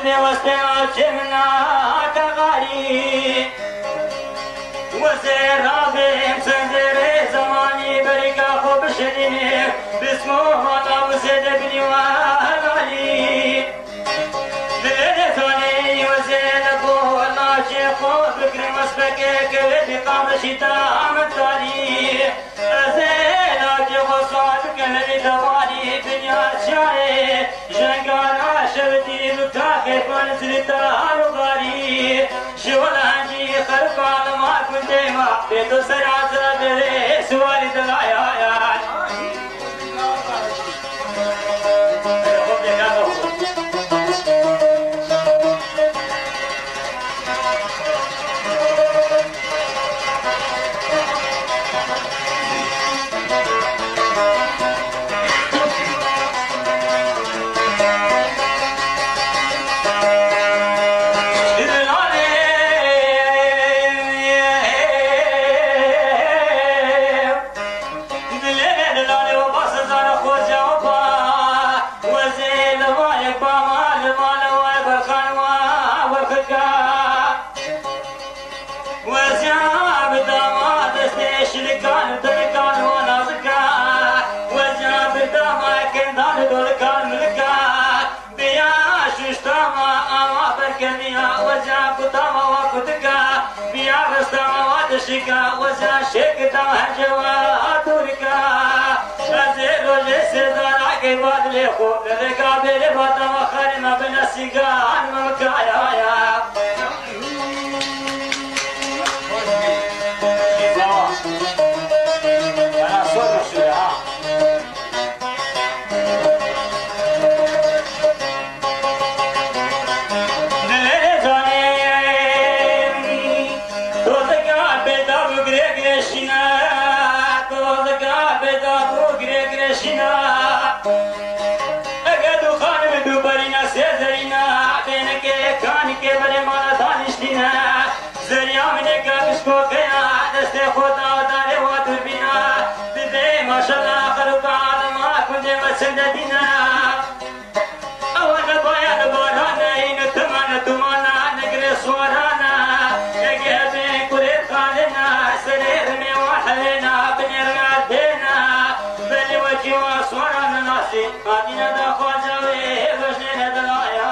وطني واستعجبنا كغالي وزير رابي مسندر زماني بركة خوب شديني باسمه الله وزيد بني وغالي للثاني وزيد ابو الله شيخو فكر مسبكك بقام شتاء مداري زين اجيب صادق الذي دوالي دنيا شاي جنقانا شبتي متاخر فنزلتا رغاري شولانجي خرقان ما كنت ما بيتو سرعة بري سوالي دلعيا شكا وزا شكتا هجوا تركا أزيل وجسد راكي بدلي خوب لرقابل بطم خرنا بنسيقا عن مكايا أنا صور شوية سندنا أول بايا بارانا إن تمانا تمانا نقري صورانا يجيبين كريب خالنا سرير ميوحلنا بنرغاتنا بني وجي وصورانا ناسي قادنا دا خواجوي وجنين دلايا